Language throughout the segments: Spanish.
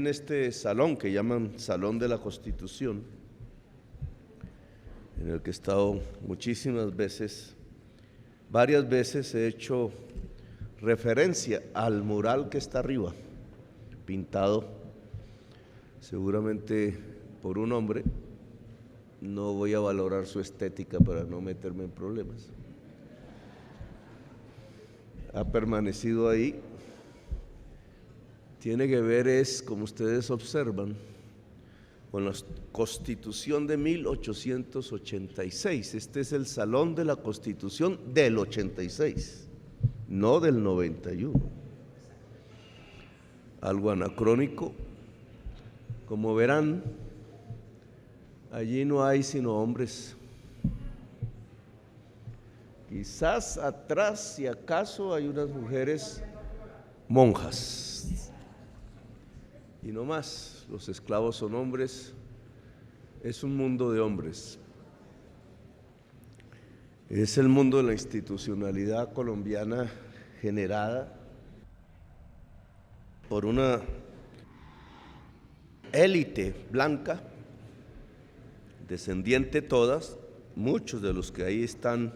en este salón que llaman Salón de la Constitución, en el que he estado muchísimas veces, varias veces he hecho referencia al mural que está arriba, pintado seguramente por un hombre. No voy a valorar su estética para no meterme en problemas. Ha permanecido ahí. Tiene que ver, como ustedes observan, con la Constitución de 1886. Este es el Salón de la Constitución del 86, no del 91. Algo anacrónico. Como verán, allí no hay sino hombres. Quizás atrás, si acaso, hay unas mujeres monjas. Y no más, los esclavos son hombres. Es un mundo de hombres. Es el mundo de la institucionalidad colombiana generada por una élite blanca, descendiente todas. Muchos de los que ahí están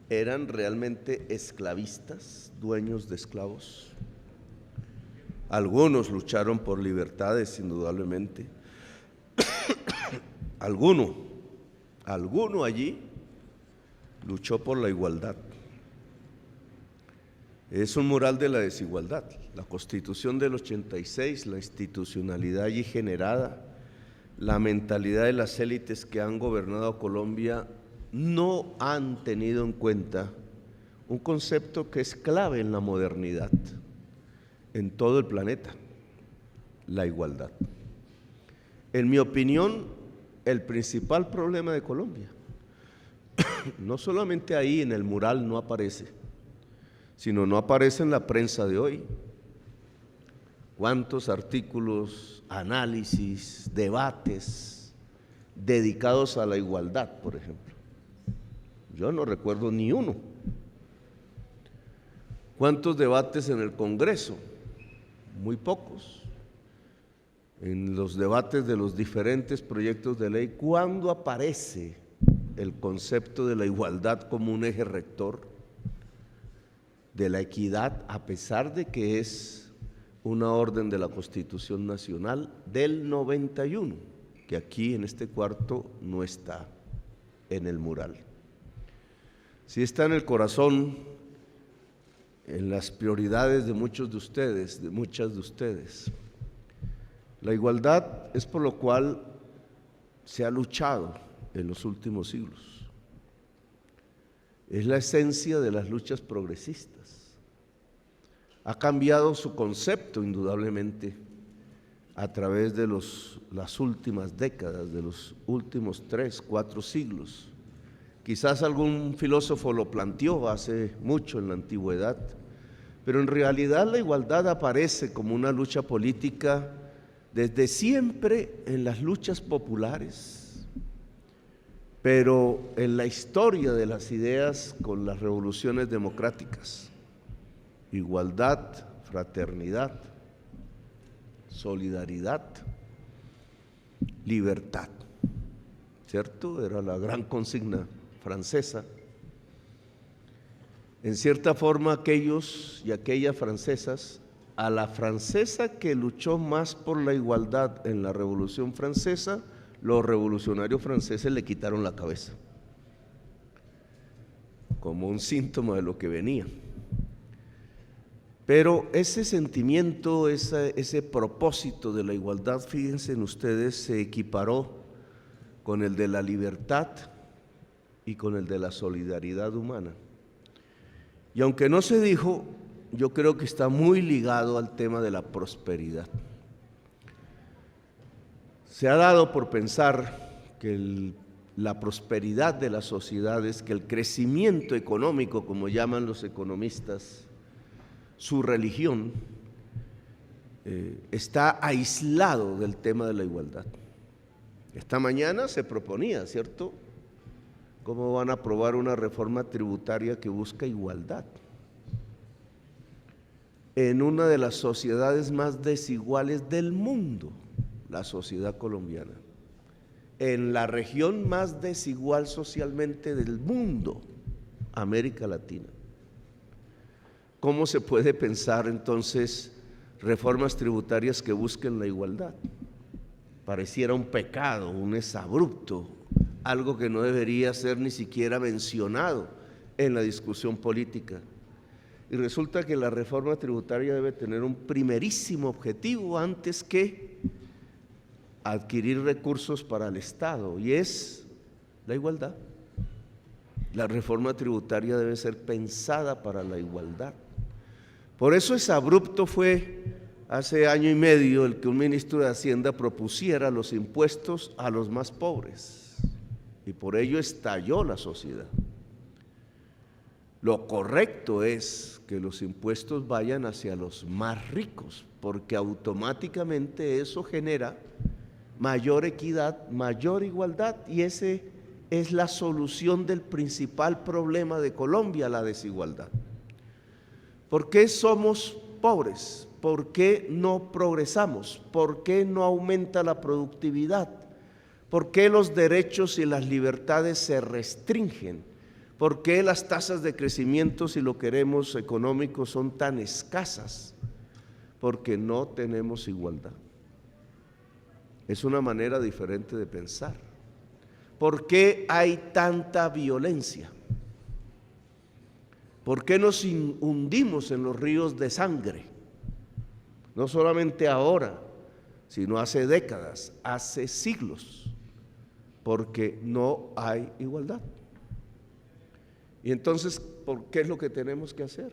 eran realmente esclavistas, dueños de esclavos. Algunos lucharon por libertades, indudablemente. Alguno allí luchó por la igualdad. Es un mural de la desigualdad. La Constitución del 86, la institucionalidad allí generada, la mentalidad de las élites que han gobernado Colombia no han tenido en cuenta un concepto que es clave en la modernidad, en todo el planeta: la igualdad. En mi opinión, el principal problema de Colombia, no solamente ahí en el mural no aparece, sino no aparece en la prensa de hoy. ¿Cuántos artículos, análisis, debates dedicados a la igualdad, por ejemplo? Yo no recuerdo ni uno. ¿Cuántos debates en el Congreso? Muy pocos. En los debates de los diferentes proyectos de ley, ¿cuándo aparece el concepto de la igualdad como un eje rector de la equidad, a pesar de que es una orden de la Constitución Nacional del 91, que aquí en este cuarto no está en el mural? Sí está en el corazón, en las prioridades de muchos de ustedes, de muchas de ustedes. La igualdad es por lo cual se ha luchado en los últimos siglos. Es la esencia de las luchas progresistas. Ha cambiado su concepto, indudablemente, a través de las últimas décadas, de los últimos 3, 4 siglos. Quizás algún filósofo lo planteó hace mucho en la antigüedad, pero en realidad la igualdad aparece como una lucha política desde siempre en las luchas populares, pero en la historia de las ideas con las revoluciones democráticas. Igualdad, fraternidad, solidaridad, libertad, ¿cierto? Era la gran consigna francesa. En cierta forma, aquellos y aquellas francesas, a la francesa que luchó más por la igualdad en la Revolución Francesa, los revolucionarios franceses le quitaron la cabeza, como un síntoma de lo que venía. Pero ese sentimiento, ese propósito de la igualdad, fíjense en ustedes, se equiparó con el de la libertad y con el de la solidaridad humana. Y aunque no se dijo, yo creo que está muy ligado al tema de la prosperidad. Se ha dado por pensar que la prosperidad de las sociedades, que el crecimiento económico, como llaman los economistas, su religión, está aislado del tema de la igualdad. Esta mañana se proponía, ¿cierto?, cómo van a aprobar una reforma tributaria que busca igualdad. en una de las sociedades más desiguales del mundo, la sociedad colombiana, en la región más desigual socialmente del mundo, América Latina. ¿Cómo se puede pensar entonces reformas tributarias que busquen la igualdad? Pareciera un pecado, un exabrupto, algo que no debería ser ni siquiera mencionado en la discusión política. Y resulta que la reforma tributaria debe tener un primerísimo objetivo antes que adquirir recursos para el Estado, y es la igualdad. La reforma tributaria debe ser pensada para la igualdad. Por eso exabrupto fue hace año y medio el que un ministro de Hacienda propusiera los impuestos a los más pobres, y por ello estalló la sociedad. Lo correcto es que los impuestos vayan hacia los más ricos, porque automáticamente eso genera mayor equidad, mayor igualdad, y ese es la solución del principal problema de Colombia, la desigualdad. ¿Por qué somos pobres? ¿Por qué no progresamos? ¿Por qué no aumenta la productividad? ¿Por qué los derechos y las libertades se restringen? ¿Por qué las tasas de crecimiento, si lo queremos económico, son tan escasas? Porque no tenemos igualdad. Es una manera diferente de pensar. ¿Por qué hay tanta violencia? ¿Por qué nos hundimos en los ríos de sangre? No solamente ahora, sino hace décadas, hace siglos, porque no hay igualdad. Y entonces, ¿qué es lo que tenemos que hacer?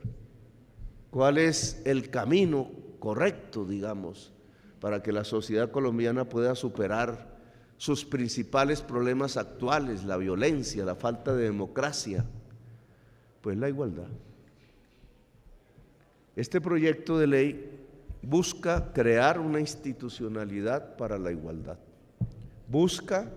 ¿Cuál es el camino correcto, digamos, para que la sociedad colombiana pueda superar sus principales problemas actuales, la violencia, la falta de democracia? Pues la igualdad. Este proyecto de ley busca crear una institucionalidad para la igualdad, busca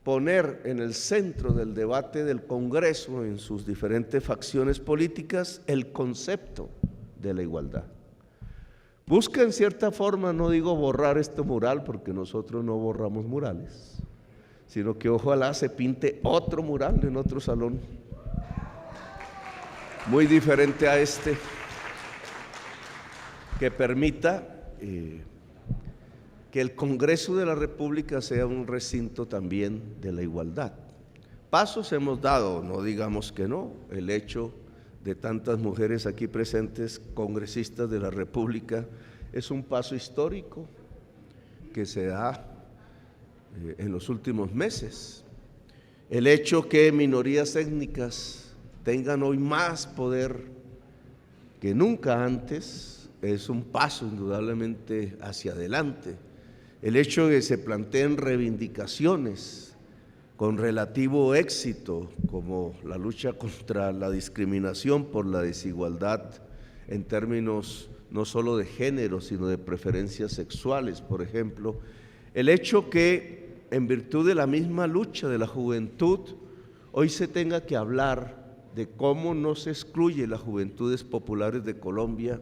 poner en el centro del debate del Congreso en sus diferentes facciones políticas el concepto de la igualdad. Busca en cierta forma, no digo borrar este mural, porque nosotros no borramos murales, sino que ojalá se pinte otro mural en otro salón, muy diferente a este, que permita que el Congreso de la República sea un recinto también de la igualdad. Pasos hemos dado, no digamos que no, el hecho de tantas mujeres aquí presentes, congresistas de la República, es un paso histórico que se da en los últimos meses. El hecho que minorías étnicas tengan hoy más poder que nunca antes es un paso indudablemente hacia adelante. El hecho de que se planteen reivindicaciones con relativo éxito, como la lucha contra la discriminación por la desigualdad en términos no solo de género, sino de preferencias sexuales, por ejemplo. El hecho que, en virtud de la misma lucha de la juventud, hoy se tenga que hablar de cómo no se excluye las juventudes populares de Colombia.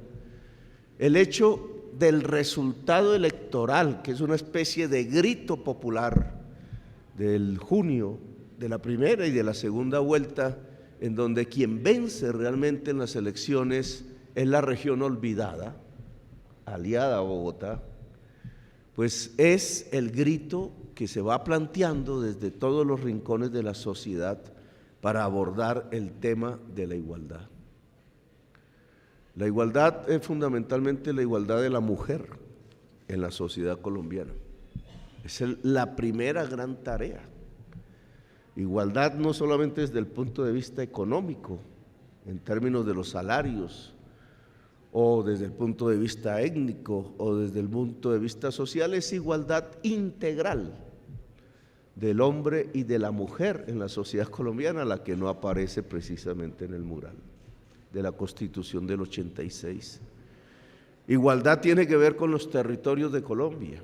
El hecho del resultado electoral, que es una especie de grito popular del junio, de la primera y de la segunda vuelta, en donde quien vence realmente en las elecciones es la región olvidada, aliada a Bogotá, pues es el grito que se va planteando desde todos los rincones de la sociedad para abordar el tema de la igualdad. La igualdad es fundamentalmente la igualdad de la mujer en la sociedad colombiana. Es la primera gran tarea. Igualdad no solamente desde el punto de vista económico, en términos de los salarios, o desde el punto de vista étnico, o desde el punto de vista social, es igualdad integral del hombre y de la mujer en la sociedad colombiana, la que no aparece precisamente en el mural de la Constitución del 86. Igualdad tiene que ver con los territorios de Colombia.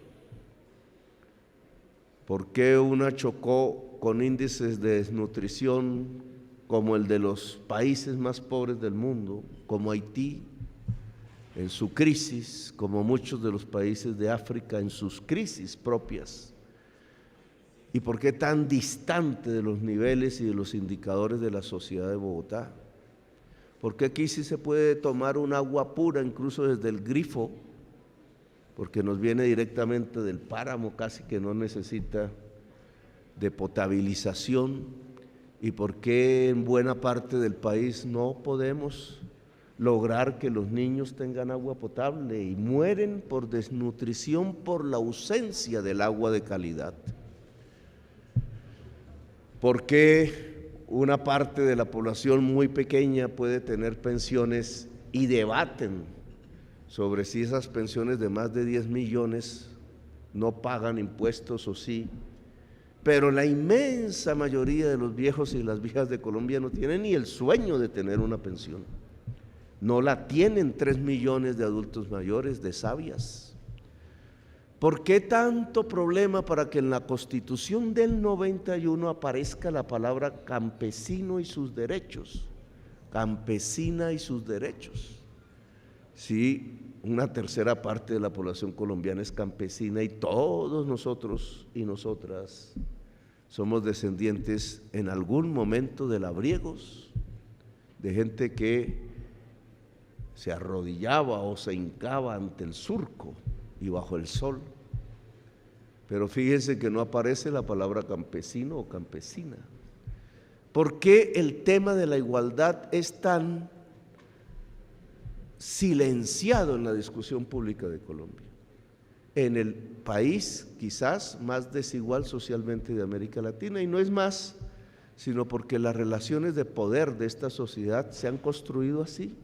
¿Por qué una chocó con índices de desnutrición como el de los países más pobres del mundo, como Haití, en su crisis, como muchos de los países de África en sus crisis propias? ¿Y por qué tan distante de los niveles y de los indicadores de la sociedad de Bogotá? ¿Por qué aquí sí se puede tomar un agua pura, incluso desde el grifo? Porque nos viene directamente del páramo, casi que no necesita de potabilización. ¿Y por qué en buena parte del país no podemos lograr que los niños tengan agua potable y mueren por desnutrición por la ausencia del agua de calidad? ¿Por qué una parte de la población muy pequeña puede tener pensiones y debaten sobre si esas pensiones de más de 10 millones no pagan impuestos o sí? Pero la inmensa mayoría de los viejos y las viejas de Colombia no tienen ni el sueño de tener una pensión. No la tienen 3 millones de adultos mayores, de sabias. ¿Por qué tanto problema para que en la Constitución del 91 aparezca la palabra campesino y sus derechos? Campesina y sus derechos. Sí, una tercera parte de la población colombiana es campesina y todos nosotros y nosotras somos descendientes en algún momento de labriegos, de gente que se arrodillaba o se hincaba ante el surco y bajo el sol. Pero fíjense que no aparece la palabra campesino o campesina. ¿Por qué el tema de la igualdad es tan silenciado en la discusión pública de Colombia? En el país quizás más desigual socialmente de América Latina, y no es más sino porque las relaciones de poder de esta sociedad se han construido así.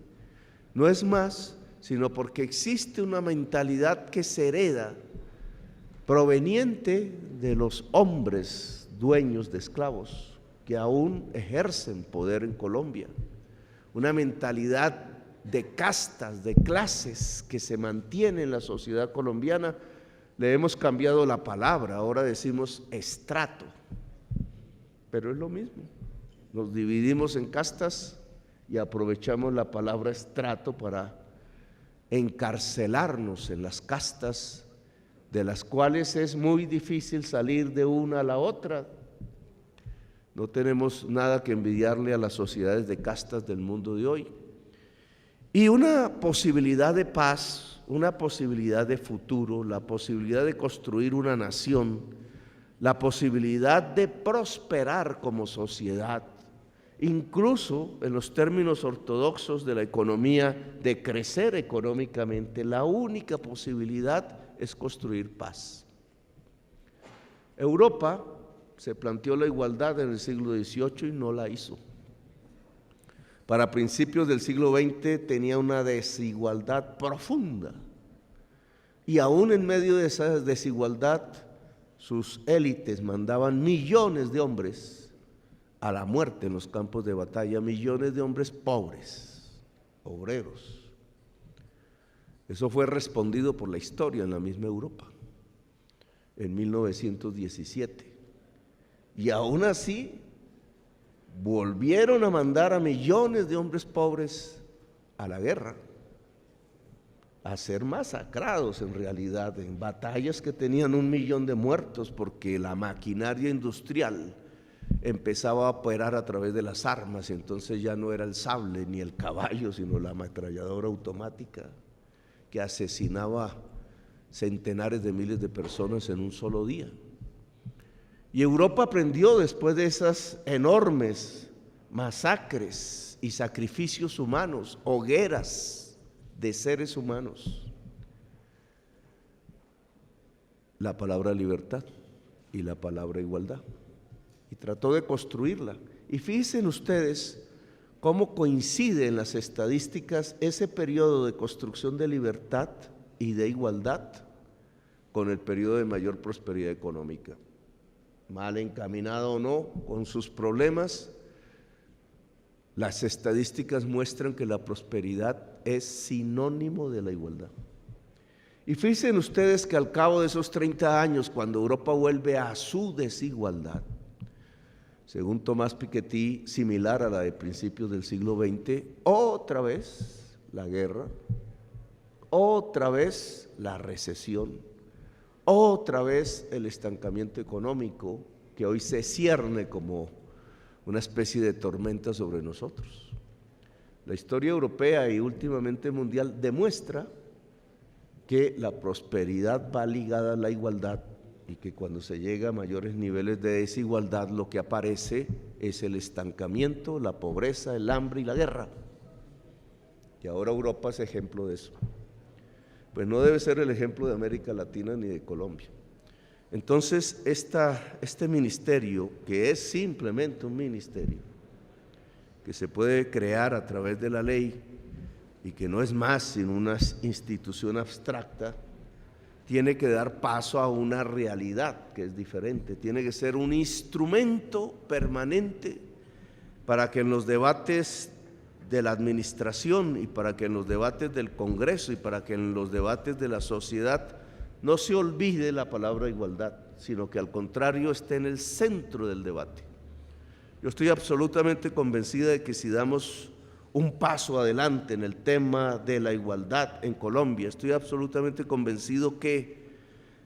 No es más sino porque existe una mentalidad que se hereda proveniente de los hombres dueños de esclavos que aún ejercen poder en Colombia, una mentalidad de castas, de clases que se mantiene en la sociedad colombiana. Le hemos cambiado la palabra, ahora decimos estrato, pero es lo mismo, nos dividimos en castas y aprovechamos la palabra estrato para encarcelarnos en las castas, de las cuales es muy difícil salir de una a la otra. No tenemos nada que envidiarle a las sociedades de castas del mundo de hoy. Y una posibilidad de paz, una posibilidad de futuro, la posibilidad de construir una nación, la posibilidad de prosperar como sociedad, incluso en los términos ortodoxos de la economía, de crecer económicamente, la única posibilidad es construir paz. Europa se planteó la igualdad en el siglo XVIII y no la hizo. Para principios del siglo XX tenía una desigualdad profunda y aún en medio de esa desigualdad sus élites mandaban millones de hombres a la muerte en los campos de batalla, millones de hombres pobres, obreros. Eso fue respondido por la historia en la misma Europa en 1917 y aún así volvieron a mandar a millones de hombres pobres a la guerra, a ser masacrados en realidad en batallas que tenían 1 millón de muertos, porque la maquinaria industrial empezaba a operar a través de las armas y entonces ya no era el sable ni el caballo, sino la ametralladora automática que asesinaba centenares de miles de personas en un solo día. Y Europa aprendió después de esas enormes masacres y sacrificios humanos, hogueras de seres humanos, la palabra libertad y la palabra igualdad, y trató de construirla. Y fíjense ustedes cómo coincide en las estadísticas ese periodo de construcción de libertad y de igualdad con el periodo de mayor prosperidad económica. Mal encaminado o no, con sus problemas, las estadísticas muestran que la prosperidad es sinónimo de la igualdad. Y fíjense ustedes que al cabo de esos 30 años, cuando Europa vuelve a su desigualdad, según Tomás Piketty, similar a la de principios del siglo XX, otra vez la guerra, otra vez la recesión, otra vez el estancamiento económico que hoy se cierne como una especie de tormenta sobre nosotros. La historia europea y últimamente mundial demuestra que la prosperidad va ligada a la igualdad y que cuando se llega a mayores niveles de desigualdad lo que aparece es el estancamiento, la pobreza, el hambre y la guerra. Y ahora Europa es ejemplo de eso. Pues no debe ser el ejemplo de América Latina ni de Colombia. Entonces, este ministerio, que es simplemente un ministerio, que se puede crear a través de la ley y que no es más sino una institución abstracta, tiene que dar paso a una realidad que es diferente, tiene que ser un instrumento permanente para que en los debates de la administración y para que en los debates del Congreso y para que en los debates de la sociedad no se olvide la palabra igualdad, sino que al contrario esté en el centro del debate. Yo estoy absolutamente convencida de que si damos un paso adelante en el tema de la igualdad en Colombia, estoy absolutamente convencido que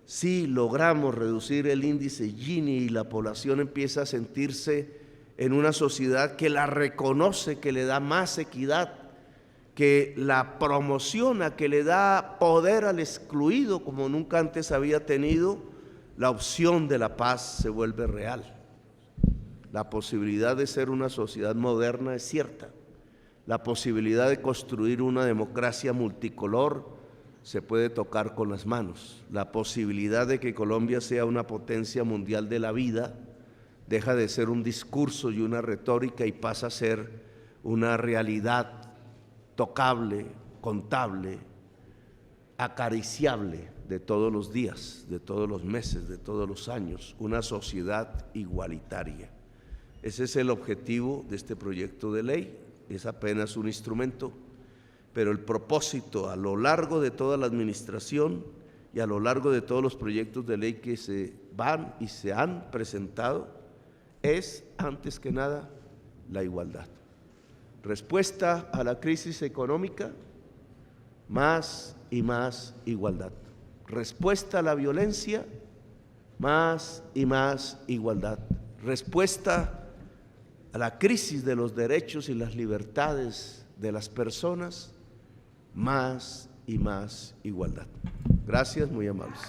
si logramos reducir el índice Gini y la población empieza a sentirse en una sociedad que la reconoce, que le da más equidad, que la promociona, que le da poder al excluido como nunca antes había tenido, la opción de la paz se vuelve real. La posibilidad de ser una sociedad moderna es cierta. La posibilidad de construir una democracia multicolor se puede tocar con las manos. La posibilidad de que Colombia sea una potencia mundial de la vida deja de ser un discurso y una retórica y pasa a ser una realidad tocable, contable, acariciable de todos los días, de todos los meses, de todos los años, una sociedad igualitaria. Ese es el objetivo de este proyecto de ley, es apenas un instrumento, pero el propósito a lo largo de toda la administración y a lo largo de todos los proyectos de ley que se van y se han presentado es, antes que nada, la igualdad. Respuesta a la crisis económica, más y más igualdad. Respuesta a la violencia, más y más igualdad. Respuesta a la crisis de los derechos y las libertades de las personas, más y más igualdad. Gracias, muy amables.